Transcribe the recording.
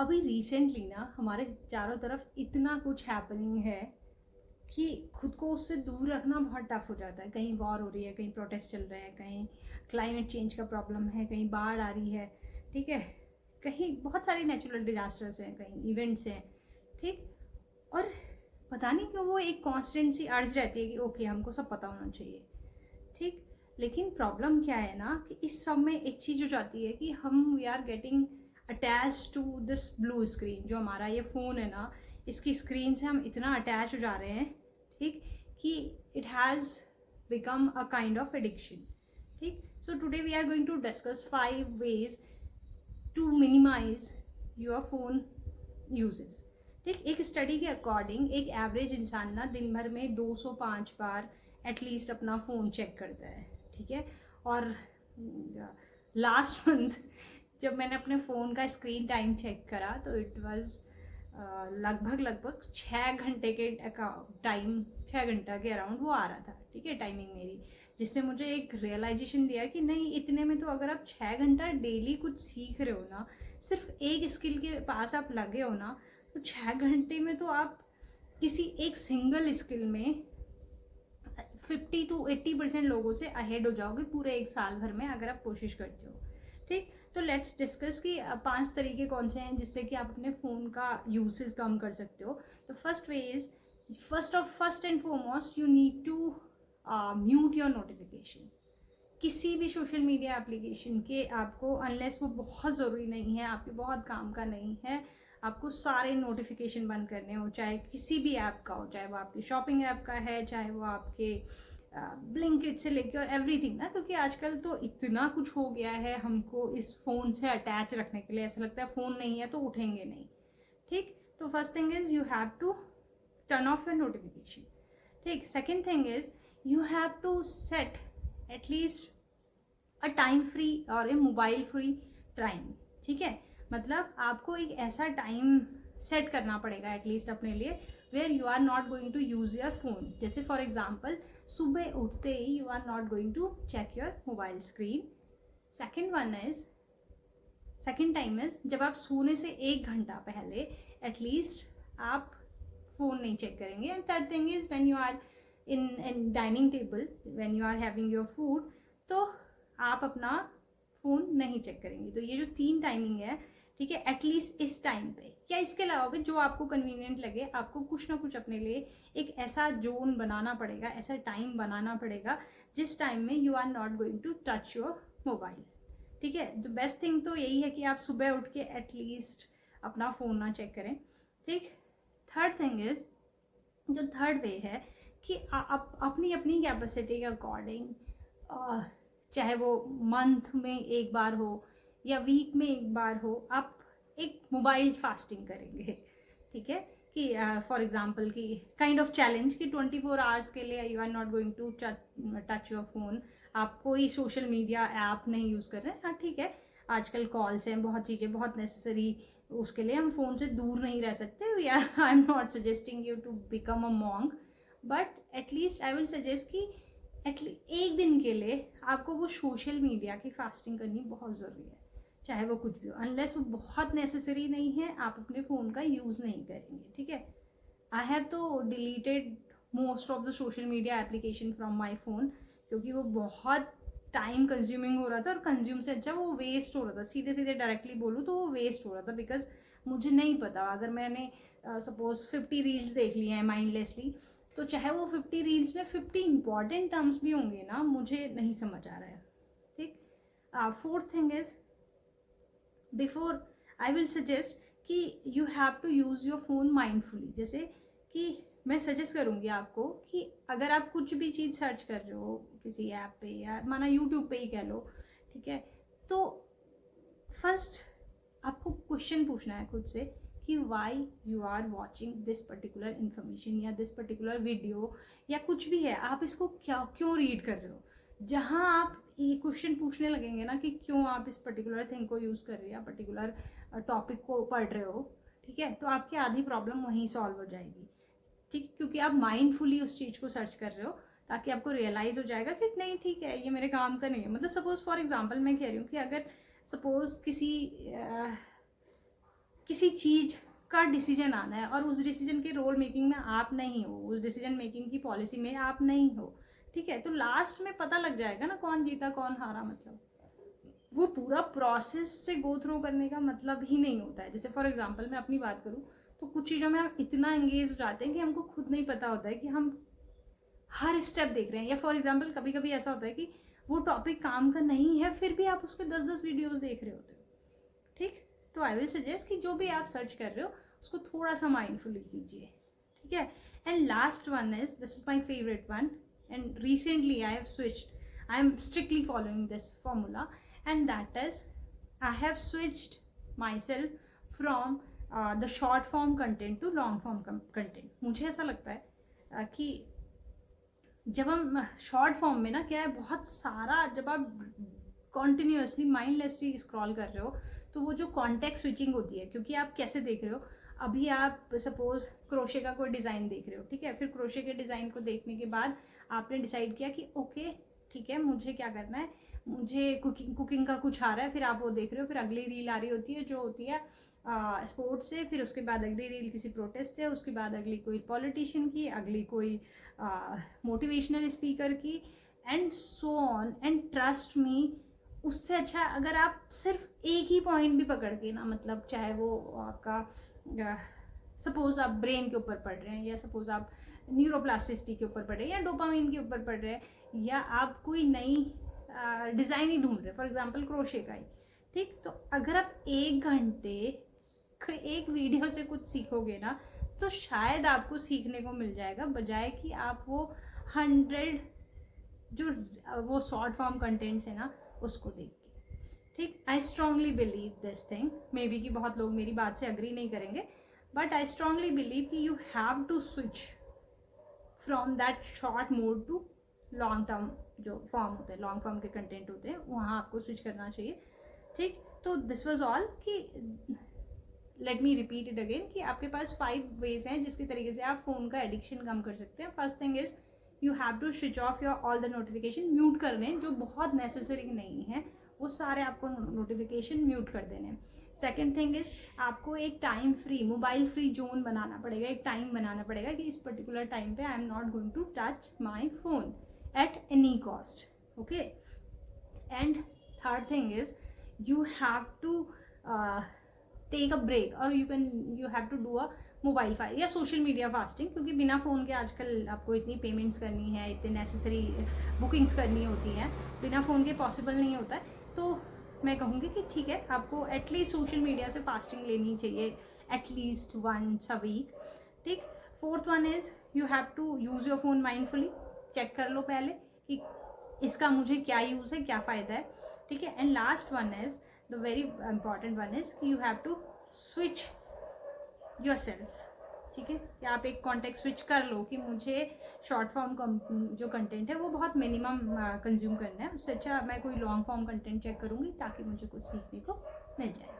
अभी रिसेंटली ना हमारे चारों तरफ इतना कुछ हैपनिंग है कि खुद को उससे दूर रखना बहुत टफ हो जाता है। कहीं वॉर हो रही है, कहीं प्रोटेस्ट चल रहे हैं, कहीं क्लाइमेट चेंज का प्रॉब्लम है, कहीं बाढ़ आ रही है, ठीक है, कहीं बहुत सारी नेचुरल डिजास्टर्स हैं, कहीं इवेंट्स हैं, ठीक। और पता नहीं क्यों वो एक कांस्टेंट सी अर्ज रहती है कि ओके हमको सब पता होना चाहिए, ठीक। लेकिन प्रॉब्लम क्या है ना कि इस सब में एक चीज़ हो जाती है कि हम we are getting attach to this blue screen. जो हमारा ये फ़ोन है ना, इसकी स्क्रीन से हम इतना अटैच हो जा रहे हैं, ठीक, कि it has become a kind of addiction, ठीक। So today we are going to discuss 5 ways to minimise your phone usages, ठीक। एक स्टडी के अकॉर्डिंग एक एवरेज इंसान ना दिन भर में 205 बार एटलीस्ट अपना फ़ोन चेक करता है, ठीक है। और लास्ट मंथ जब मैंने अपने फ़ोन का स्क्रीन टाइम चेक करा तो इट वाज लगभग 6 घंटे के टाइम, 6 घंटा के अराउंड वो आ रहा था, ठीक है, टाइमिंग मेरी। जिसने मुझे एक रियलाइजेशन दिया कि नहीं, इतने में तो अगर आप 6 घंटा डेली कुछ सीख रहे हो ना, सिर्फ एक स्किल के पास आप लगे हो ना, तो 6 घंटे में तो आप किसी एक सिंगल स्किल में 50 to 80% लोगों से अहेड हो जाओगे पूरे एक साल भर में, अगर आप कोशिश करते हो, ठीक। तो लेट्स डिस्कस कि 5 तरीके कौन से हैं जिससे कि आप अपने फ़ोन का यूसेज कम कर सकते हो। तो first way is, first and foremost, you need to mute your notification. किसी भी सोशल मीडिया एप्लीकेशन के आपको, अनलेस वो बहुत ज़रूरी नहीं है, आपके बहुत काम का नहीं है, आपको सारे नोटिफिकेशन बंद करने हो, चाहे किसी भी ऐप का हो, चाहे वो आपकी शॉपिंग ऐप का है, चाहे वो आपके ब्लिंकिट से लेके और एवरीथिंग ना, क्योंकि आजकल तो इतना कुछ हो गया है हमको इस फ़ोन से अटैच रखने के लिए। ऐसा लगता है फ़ोन नहीं है तो उठेंगे नहीं, ठीक। तो first thing is you have to turn off your notification, ठीक। Second thing is you have to set at least a time free और ए मोबाइल फ्री टाइम, ठीक है। मतलब आपको एक ऐसा टाइम सेट करना पड़ेगा एटलीस्ट अपने लिए, where you are not going to use your phone. जैसे फॉर एग्जाम्पल सुबह उठते ही you are not going to check your mobile screen. Second time is जब आप सोने से 1 घंटा पहले एटलीस्ट आप फ़ोन नहीं चेक करेंगे। And third thing is when you are in dining table, when you are having your food, तो आप अपना फ़ोन नहीं चेक करेंगे। तो ये जो 3 टाइमिंग है, ठीक है, एटलीस्ट इस टाइम पे, या इसके अलावा भी जो आपको कन्वीनियंट लगे, आपको कुछ ना कुछ अपने लिए एक ऐसा जोन बनाना पड़ेगा, ऐसा टाइम बनाना पड़ेगा जिस टाइम में you are not going to touch your mobile, ठीक है। तो बेस्ट थिंग तो यही है कि आप सुबह उठ के एटलीस्ट अपना फ़ोन ना चेक करें, ठीक। थर्ड थिंग इज़, जो थर्ड वे है कि आप अपनी अपनी कैपेसिटी के अकॉर्डिंग, चाहे वो मंथ में एक बार हो या वीक में एक बार हो, आप एक मोबाइल फास्टिंग करेंगे, ठीक है। कि फॉर एग्जांपल कि काइंड ऑफ चैलेंज कि 24 आवर्स के लिए you are not going to touch your phone, आप कोई सोशल मीडिया ऐप नहीं यूज़ कर रहे हैं। हाँ ठीक है, आजकल कॉल्स हैं, बहुत चीज़ें बहुत नेसेसरी, उसके लिए हम फ़ोन से दूर नहीं रह सकते। I am not suggesting you to become a monk, but at least I will suggest कि एटलीस्ट एक दिन के लिए आपको वो सोशल मीडिया की फास्टिंग करनी बहुत ज़रूरी है, चाहे वो कुछ भी हो। अनलेस वो बहुत नेसेसरी नहीं है, आप अपने फ़ोन का यूज़ नहीं करेंगे, ठीक है। आई हैव तो deleted most of the social media application from my phone, क्योंकि वो बहुत टाइम कंज्यूमिंग हो रहा था, और कंज्यूम से अच्छा वो वेस्ट हो रहा था। सीधे सीधे डायरेक्टली बोलूँ तो वो वेस्ट हो रहा था, बिकॉज मुझे नहीं पता, अगर मैंने सपोज 50 रील्स देख ली हैं माइंडलेसली, तो चाहे वो 50 रील्स में 50 इंपॉर्टेंट टर्म्स भी होंगे ना, मुझे नहीं समझ आ रहा है, ठीक। Fourth thing is, before I will suggest कि you have to use your phone mindfully. जैसे कि मैं सजेस्ट करूँगी आपको कि अगर आप कुछ भी चीज़ सर्च कर रहे हो किसी ऐप पे, या माना यूट्यूब पे ही कह लो, ठीक है, तो फर्स्ट आपको क्वेश्चन पूछना है खुद से कि why you are watching this particular information या दिस पर्टिकुलर वीडियो या कुछ भी है, आप इसको क्यों रीड कर रहे हो। जहाँ आप ये क्वेश्चन पूछने लगेंगे ना कि क्यों आप इस पर्टिकुलर थिंग को यूज़ कर रहे हो या पर्टिकुलर टॉपिक को पढ़ रहे हो, ठीक है, तो आपकी आधी प्रॉब्लम वहीं सॉल्व हो जाएगी, ठीक। क्योंकि आप माइंडफुली उस चीज़ को सर्च कर रहे हो, ताकि आपको रियलाइज़ हो जाएगा कि नहीं ठीक है, ये मेरे काम का नहीं है। मतलब सपोज फॉर एग्जाम्पल मैं कह रही हूँ कि अगर सपोज किसी किसी चीज़ का डिसीजन आना है और उस डिसीजन के रोल मेकिंग में आप नहीं हो, उस डिसीजन मेकिंग की पॉलिसी में आप नहीं हो, ठीक है, तो लास्ट में पता लग जाएगा ना कौन जीता कौन हारा। मतलब वो पूरा प्रोसेस से गो थ्रू करने का मतलब ही नहीं होता है। जैसे फॉर एग्जांपल मैं अपनी बात करूँ तो कुछ चीज़ों में हम इतना एंगेज हो जाते हैं कि हमको खुद नहीं पता होता है कि हम हर स्टेप देख रहे हैं। या फॉर एग्जांपल कभी कभी ऐसा होता है कि वो टॉपिक काम का नहीं है फिर भी आप उसके 10-10 वीडियोस देख रहे होते हो, ठीक। तो आई विल सजेस्ट कि जो भी आप सर्च कर रहे हो उसको थोड़ा सा माइंडफुली कीजिए, ठीक है। And last one is, this is my favourite one, and recently I have switched, I am strictly following this formula, and that is I have switched myself from the short form content to long form content. मुझे ऐसा लगता है कि जब हम short form में ना क्या है, बहुत सारा जब आप कॉन्टिन्यूसली माइंडलेसली स्क्रॉल कर रहे हो तो वो जो कॉन्टेक्स्ट स्विचिंग होती है, क्योंकि आप कैसे देख रहे हो, अभी आप सपोज क्रोशे का कोई डिज़ाइन देख रहे हो, ठीक है, फिर क्रोशे के डिज़ाइन को देखने के बाद आपने डिसाइड किया कि ओके ठीक है मुझे क्या करना है, मुझे कुकिंग का कुछ आ रहा है, फिर आप वो देख रहे हो, फिर अगली रील आ रही होती है जो होती है स्पोर्ट्स से, फिर उसके बाद अगली रील किसी प्रोटेस्ट से, उसके बाद अगली कोई पॉलिटिशियन की, अगली कोई मोटिवेशनल स्पीकर की, and so on. And trust me, उससे अच्छा अगर आप सिर्फ एक ही पॉइंट भी पकड़ के ना, मतलब चाहे वो आपका सपोज आप ब्रेन के ऊपर पढ़ रहे हैं, या सपोज आप न्यूरोप्लास्टिसिटी के ऊपर पढ़ रहे हैं, या डोपामाइन के ऊपर पढ़ रहे हैं, या आप कोई नई डिज़ाइन ही ढूंढ रहे हैं, फॉर एग्जांपल क्रोशे का ही, ठीक। तो अगर आप 1 घंटे एक वीडियो से कुछ सीखोगे ना तो शायद आपको सीखने को मिल जाएगा, बजाय कि आप वो 100 जो वो शॉर्ट फॉर्म कंटेंट्स है ना उसको देख के, ठीक। I strongly believe this thing, may be कि बहुत लोग मेरी बात से अग्री नहीं करेंगे, बट आई स्ट्रांगली बिलीव कि you have to switch from that short mode to long term जो फॉर्म होते हैं, लॉन्ग फॉर्म के कंटेंट होते हैं, वहाँ आपको स्विच करना चाहिए, ठीक। तो दिस वॉज ऑल कि let me repeat it again कि आपके पास 5 वेज हैं जिसके तरीके से आप फ़ोन का एडिक्शन कम कर सकते हैं। First thing is you have to switch off your all the notification, mute कर दें जो बहुत नेसेसरी नहीं है, वो सारे आपको नोटिफिकेशन म्यूट कर देने। सेकेंड थिंग इज़ आपको एक time free, mobile free zone बनाना पड़ेगा, एक टाइम बनाना पड़ेगा कि इस पर्टिकुलर टाइम पे I am not going to touch my phone at any cost, okay. And third thing is you have to take a break, और you have to do a mobile या social media fasting, क्योंकि बिना phone के आजकल आपको इतनी payments करनी है, इतने नेसेसरी बुकिंग्स करनी होती हैं, बिना फ़ोन के पॉसिबल नहीं होता है। तो मैं कहूँगी कि ठीक है आपको एटलीस्ट सोशल मीडिया से फास्टिंग लेनी चाहिए एटलीस्ट वंस अ वीक, ठीक। Fourth one is you have to use your phone mindfully, check कर लो पहले कि इसका मुझे क्या यूज़ है, क्या फ़ायदा है, ठीक है। And last one is the very important one is कि you have to switch your self, ठीक है, कि आप एक कॉन्टेक्स्ट स्विच कर लो कि मुझे शॉर्ट फॉर्म जो कंटेंट है वो बहुत मिनिमम कंज्यूम करना है, उससे अच्छा मैं कोई लॉन्ग फॉर्म कंटेंट चेक करूँगी ताकि मुझे कुछ सीखने को मिल जाए।